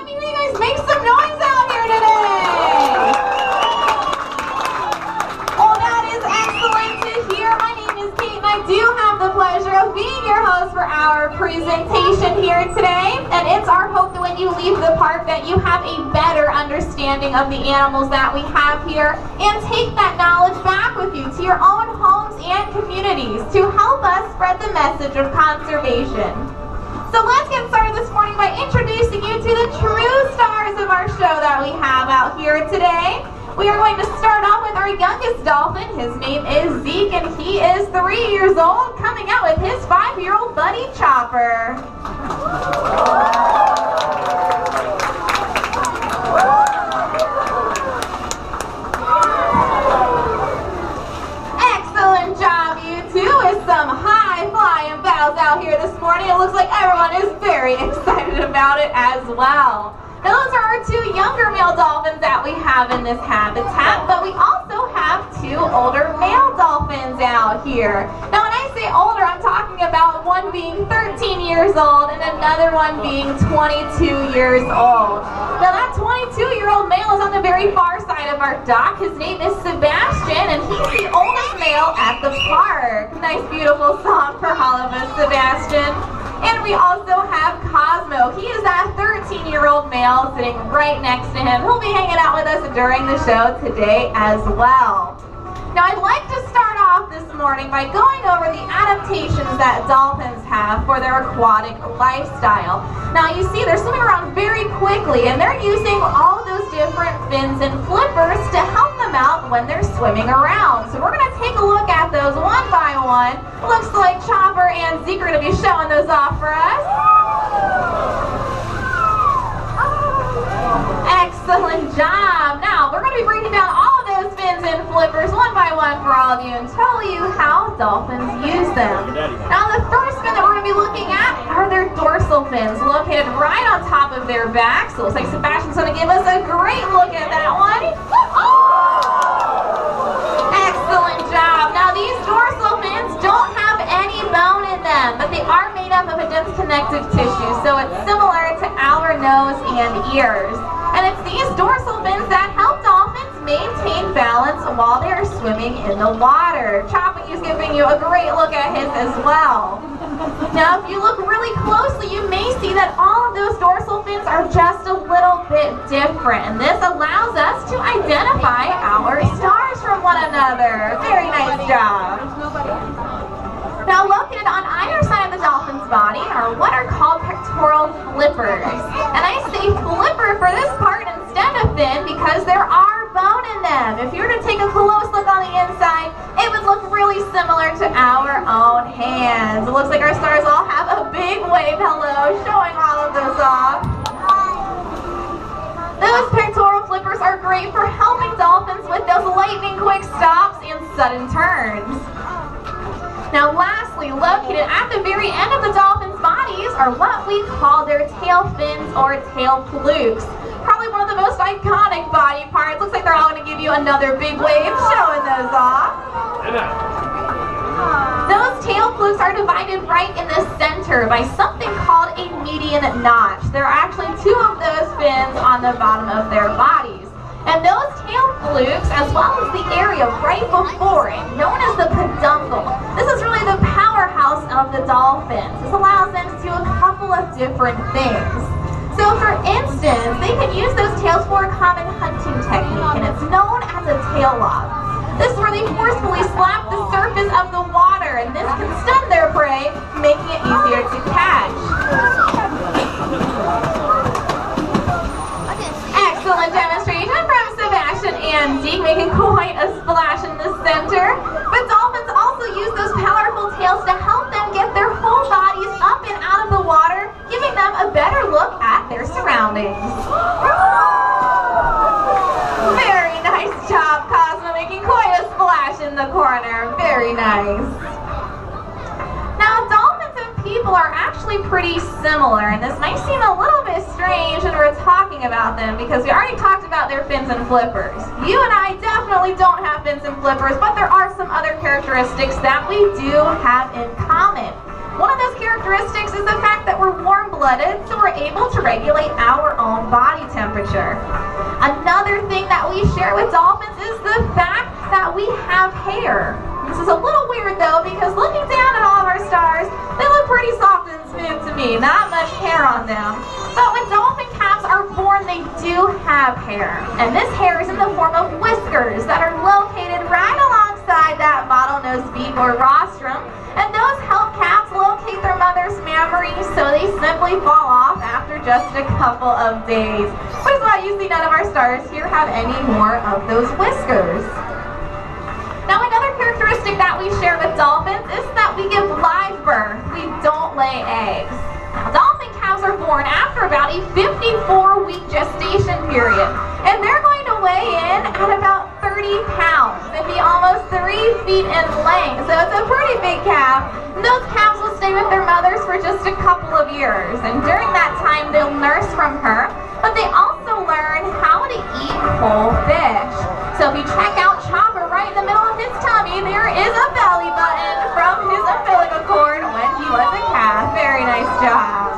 Can you guys make some noise out here today? Well, that is excellent to hear. My name is Kate, and I do have the pleasure of being your host for our presentation here today. And it's our hope that when you leave the park that you have a better understanding of the animals that we have here and take that knowledge back with you to your own homes and communities to help us spread the message of conservation. So let's get started this morning by introducing you to the true stars of our show that we have out here today. We are going to start off with our youngest dolphin. His name is Zeke, and he is 3 years old, coming out with his 5-year-old buddy, Chopper. Excellent job, you two, with some high-flying bows out here this morning. It looks like everyone is very excited about it as well. Now, those are our two younger male dolphins that we have in this habitat, but we also have two older male dolphins out here. Now, when I say older, I'm talking about one being 13 years old and another one being 22 years old. Now, that 22-year-old male is on the very far side of our dock. His name is Sebastian, and he's the oldest male at the park. Nice, beautiful song for all of us, Sebastian. And we also have Cosmo. He is that 13-year-old male sitting right next to him. He'll be hanging out with us during the show today as well. Now, I'd like to start off this morning by going over the adaptations that dolphins have for their aquatic lifestyle. Now, you see they're swimming around very quickly, and they're using all those different fins and flippers to help them out when they're swimming around. So we're going to take a look at those one by one. Looks like Chopper and Zeke are going to be showing those off for us. Excellent job. Now, we're going to be breaking down all of those fins and flippers one by one for all of you and tell you how dolphins use them. Now, the first fin that we're going to be looking at are their dorsal fins, located right on top of their backs. So it looks like Sebastian's going to give us a great look at that one. Excellent job. Now, these dorsal fins don't have any bone in them, but they are made up of a dense connective tissue, so it's similar to our nose and ears. And it's these dorsal fins that help dolphins maintain balance while they are swimming in the water. Choppy is giving you a great look at his as well. Now, if you look really closely, you may see that all of those dorsal fins are just a little bit different. And this allows us to identify our stars from one another. Very nice job. Now, located on either side of the dolphin's body are what are called pectoral flippers. And I say flipper for this part instead of fin because there are bone in them. If you were to take a close look on the inside, it would look really similar to our own hands. It looks like our stars all have a big wave hello, showing all of those off. Those pectoral flippers are great for helping dolphins with those lightning quick stops and sudden turns. Now, lastly, located at the very end of the dolphin's bodies are what we call their tail fins or tail flukes. Probably one of the most iconic body parts. Looks like they're all going to give you another big wave, showing those off. Those tail flukes are divided right in the center by something called a median notch. There are actually two of those fins on the bottom of their bodies. And those tail flukes, as well as the area right before it, known as the peduncle, this is really the powerhouse of the dolphins. This allows them to do a couple of different things. So for instance, they can use those tails for a common hunting technique, and it's known as a tail lock. This is where they forcefully slap the surface of the water, and this can stun their prey, making it easier to catch. Excellent demonstration from Sebastian and Zeke, making quite a splash in the center. But dolphins also use those powerful tails to help them get their whole bodies up and out of the water, giving them a better look at their surroundings. Very nice job, Cosmo, making quite a splash in the corner. Very nice. Now, dolphins and people are actually pretty similar, and this might seem a little bit strange when we're talking about them because we already talked about their fins and flippers. You and I definitely don't have fins and flippers, but there are some other characteristics that we do have in common. One of those characteristics is the fact that we're warm-blooded, so we're able to regulate our own body temperature. Another thing that we share with dolphins is the fact that we have hair. This is a little weird though, because looking down at all of our stars, they look pretty soft and smooth to me, not much hair on them. But when dolphin calves are born, they do have hair. And this hair is in the form of whiskers that are located right alongside that bottlenose beak or rostrum. And those help calves locate their mother's mammary, so they simply fall off after just a couple of days. Which is why you see none of our stars here have any more of those whiskers. Now, another characteristic that we share with dolphins is that we give live birth. We don't lay eggs. Now, dolphin calves are born after about a 54-week gestation period, and they're going to weigh in at about 30 pounds and be almost 3 feet in length. So it's a pretty big calf. And those calves will stay with their mothers for just a couple of years, and during that time, they'll nurse from her, but they also learn how to eat whole fish. So if you check out Chopper right in the middle of his tummy, there is a belly button from his umbilical cord when he was a calf. Very nice job.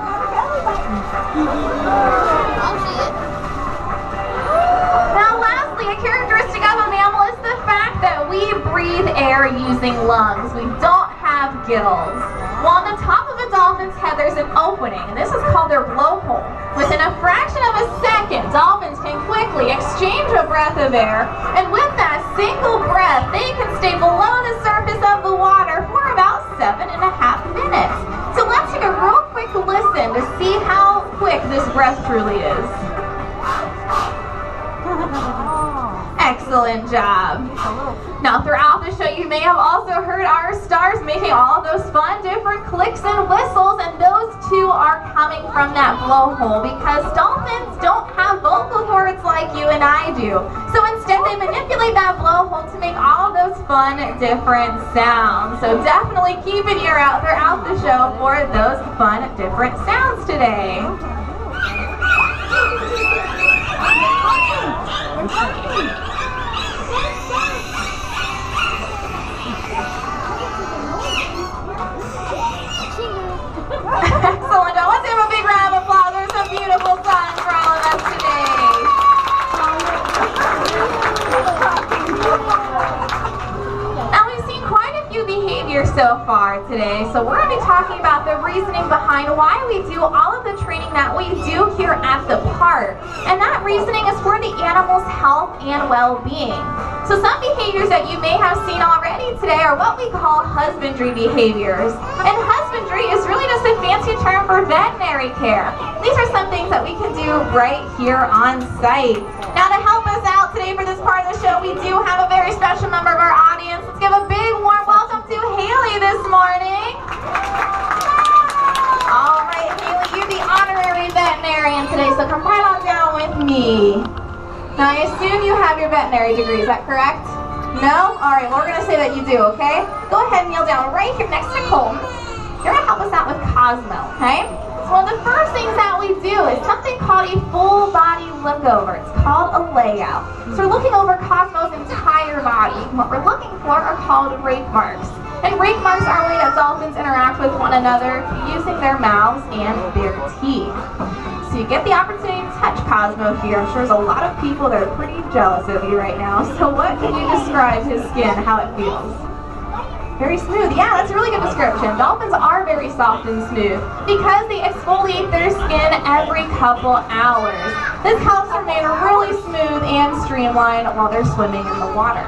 Now lastly, a characteristic of a mammal is the fact that we breathe air using lungs. We don't have gills. Well, on the top of a dolphin's head, there's an opening, and this is called their blowhole. Within a fraction of a second, dolphins can quickly exchange a breath of air, and with that single breath, they can stay below the surface of the water for about 7.5 minutes. So let's take a real quick listen to see how quick this breath truly is. Excellent job. Now throughout the show, you may have also heard our stars making all of those fun different clicks and whistles, and those two are coming from that blowhole because dolphins don't have vocal cords like you and I do. So instead they manipulate that blowhole to make all of those fun different sounds. So definitely keep an ear out throughout the show for those fun different sounds today. Excellent. Now let's give a big round of applause. There's some beautiful songs for all of us today. Now we've seen quite a few behaviors so far today, so we're going to be talking about the reasoning behind why we do all of the training that we do here at the park. And that reasoning is for the animal's health and well-being. So some behaviors that you may have seen already today are what we call husbandry behaviors. And husbandry is really just a fancy term for veterinary care. These are some things that we can do right here on site. Now to help us out today for this part of the show, we do have a very special member of our audience. Let's give a big warm welcome to Haley this morning. All right, Haley, you're the honorary veterinarian today, so come right on down with me. Now, I assume you have your veterinary degree, is that correct? No? All right, well, we're going to say that you do, okay? Go ahead and kneel down right here next to Colton. You're going to help us out with Cosmo, okay? So one of the first things that we do is something called a full body look over. It's called a layout. So we're looking over Cosmo's entire body. And what we're looking for are called rake marks. And rake marks are a way that dolphins interact with one another using their mouths and their teeth. So you get the opportunity to touch Cosmo here. I'm sure there's a lot of people that are pretty jealous of you right now. So what can you describe his skin, how it feels? Very smooth. Yeah, that's a really good description. Dolphins are very soft and smooth because they exfoliate their skin every couple hours. This helps remain really smooth and streamlined while they're swimming in the water.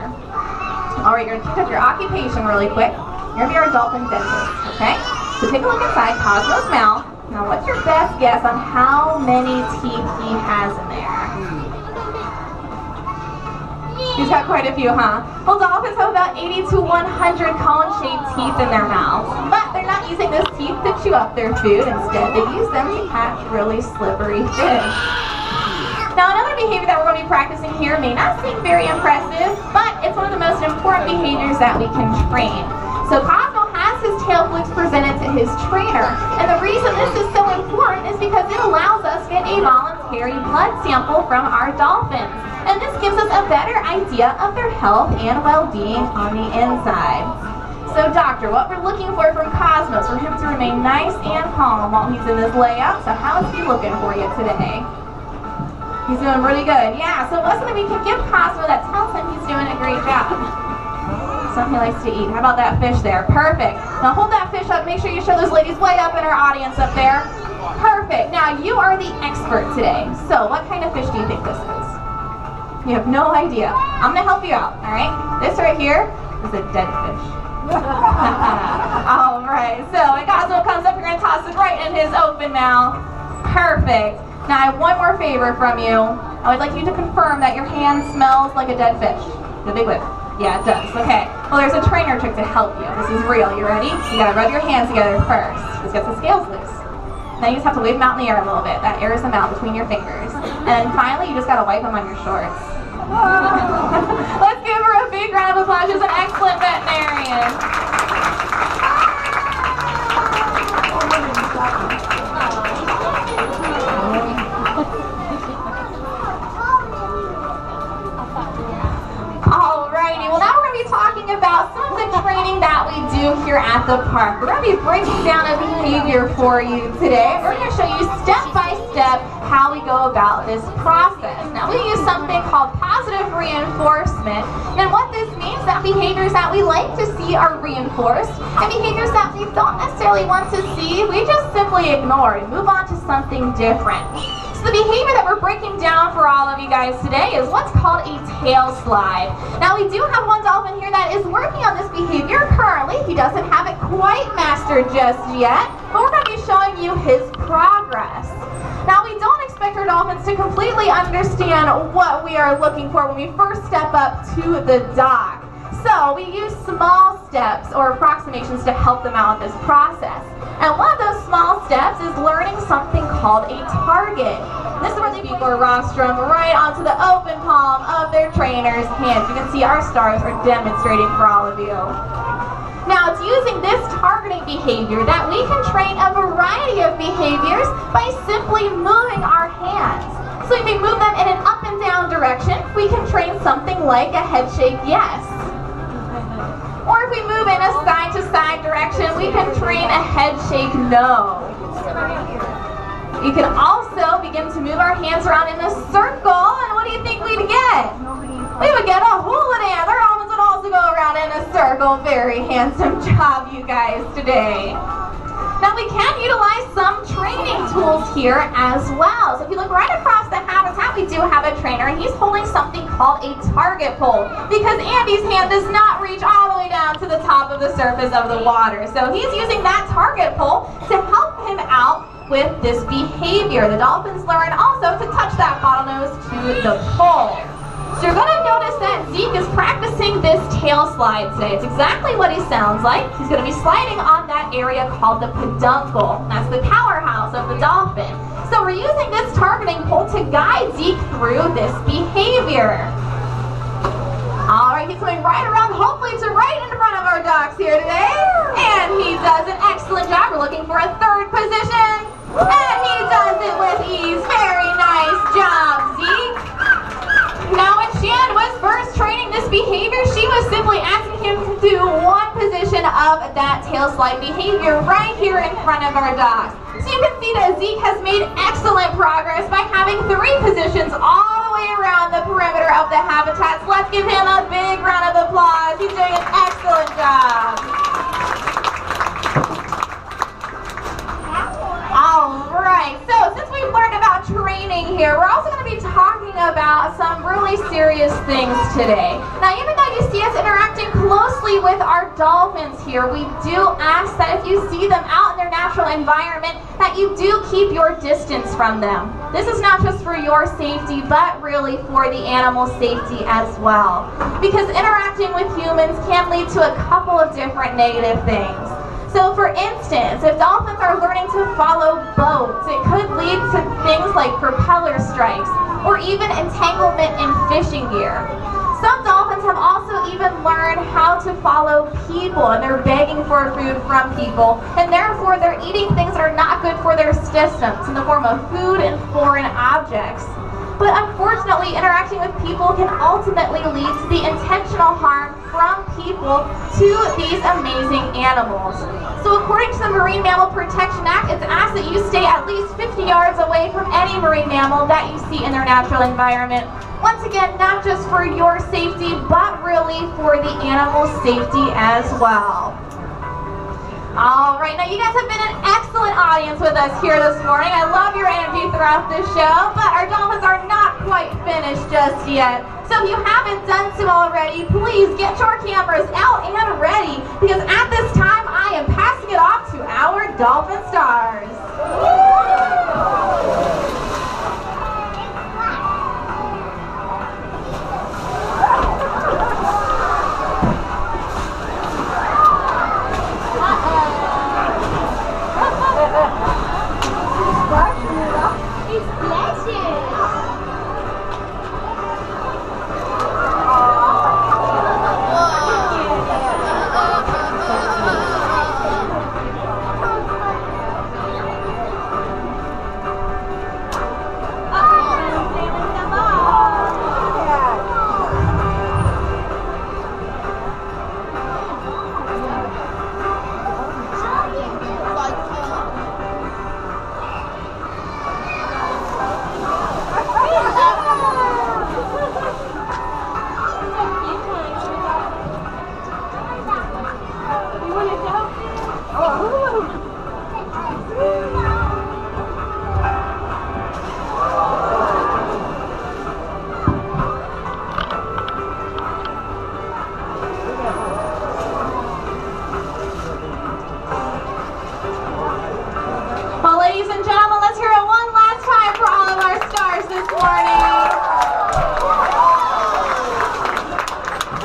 All right, you're going to keep up your occupation really quick. You're going to be our dolphin dentist, okay? So take a look inside Cosmo's mouth. Now, what's your best guess on how many teeth he has in there? He's got quite a few, huh? Well, dolphins have about 80 to 100 cone-shaped teeth in their mouths, but they're not using those teeth to chew up their food. Instead, they use them to catch really slippery fish. Now, another behavior that we're going to be practicing here may not seem very impressive, but it's one of the most important behaviors that we can train. So Cosmo has his tail flicks presented to his trainer, and the reason this is so important is because it allows us to get a voluntary blood sample from our dolphins, and this gives us a better idea of their health and well-being on the inside. So So doctor, what we're looking for from Cosmos, for him to remain nice and calm while he's in this layout. So how is he looking for you today? He's doing really good. Yeah, so what's something we can give Cosmo that tells him he's doing a great job? Something he likes to eat. How about that fish there? Perfect. Now hold that fish up. Make sure you show those ladies way up in our audience up there. Perfect. Now you are the expert today. So what kind of fish do you think this is? You have no idea. I'm going to help you out, all right? This right here is a dead fish. All right. So when Cosmo comes up, you're going to toss it right in his open mouth. Perfect. Now I have one more favor from you. I would like you to confirm that your hand smells like a dead fish. The big whip. Yeah, it does. Okay. Well, there's a trainer trick to help you. This is real. You ready? You gotta rub your hands together first. This gets the scales loose. Then you just have to wave them out in the air a little bit. That airs them out between your fingers. And then finally, you just gotta wipe them on your shorts. Let's give her a big round of applause. She's an excellent veterinarian. Talking about some of the training that we do here at the park. We're going to be breaking down a behavior for you today. We're going to show you step by step how we go about this process. Now we use something called positive reinforcement, and what this means is that behaviors that we like to see are reinforced, and behaviors that we don't necessarily want to see, we just simply ignore and move on to something different. So the behavior that we're breaking down for all of you guys today is what's called a tail slide. Now we do have one dolphin here that is working on this behavior currently. He doesn't have it quite mastered just yet, but we're going to be showing you his progress. Now we don't expect our dolphins to completely understand what we are looking for when we first step up to the dock. So we use small steps or approximations to help them out with this process. And one of those small steps is learning something called a target. This is where they beak or rostrum right onto the open palm of their trainer's hand. You can see our stars are demonstrating for all of you. Now it's using this targeting behavior that we can train a variety of behaviors by simply moving our hands. So if we move them in an up and down direction, we can train something like a head shake yes. Or if we move in a side-to-side direction, we can train a head shake no. You can also begin to move our hands around in a circle, and what do you think we'd get? We would get a hula dance. Our dolphins would also go around in a circle. Very handsome job, you guys, today. Now we can utilize some training tools here as well. So if you look right across the habitat, we do have a trainer, and he's holding something called a target pole because Andy's hand does not reach all the way down to the top of the surface of the water. So he's using that target pole to help him out with this behavior. The dolphins learn also to touch that bottlenose to the pole. So you're going to notice that Zeke is practicing this tail slide today. It's exactly what he sounds like. He's going to be sliding on that area called the peduncle. That's the powerhouse of the dolphin. So we're using this targeting pole to guide Zeke through this behavior. All right, he's coming right around, hopefully to right in front of our docks here today. And he does an excellent job. We're looking for a third position. And he does it with ease. Very nice job, Zeke. Now when Shan was first training this behavior, she was simply asking him to do one position of that tail slide behavior right here in front of our docks. So you can see that Zeke has made excellent progress by having 3 positions all the way around the perimeter of the habitats. Let's give him a big round of applause. He's doing an excellent job. Alright, so since we've learned about training here, we're also going to be talking about some really serious things today. Now, even though you see us interacting closely with our dolphins here, we do ask that if you see them out in their natural environment, that you do keep your distance from them. This is not just for your safety, but really for the animal's safety as well. Because interacting with humans can lead to a couple of different negative things. So for instance, if dolphins are learning to follow boats, it could lead to things like propeller strikes or even entanglement in fishing gear. Some dolphins have also even learned how to follow people, and they're begging for food from people, and therefore they're eating things that are not good for their systems in the form of food and foreign objects. But unfortunately, interacting with people can ultimately lead to the intentional harm from people to these amazing animals. So according to the Marine Mammal Protection Act, it's asked that you stay at least 50 yards away from any marine mammal that you see in their natural environment. Once again, not just for your safety, but really for the animal's safety as well. All right, now you guys have been an excellent audience with us here this morning. I love your energy throughout this show, but our dolphins are not quite finished just yet. So if you haven't done so already, please get your cameras out and ready, because at this time I am passing it off to our dolphin stars. Well, ladies and gentlemen, let's hear it one last time for all of our stars this morning.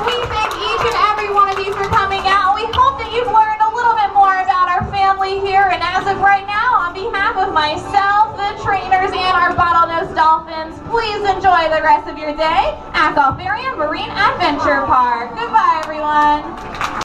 We thank each and every one of you for coming out. We hope that you've learned a little bit more about our family here. And as of right now, on behalf of myself, the trainers, and our bottlenose dolphins, please enjoy the rest of your day at Gulfarium Marine Adventure Park. Goodbye, everyone.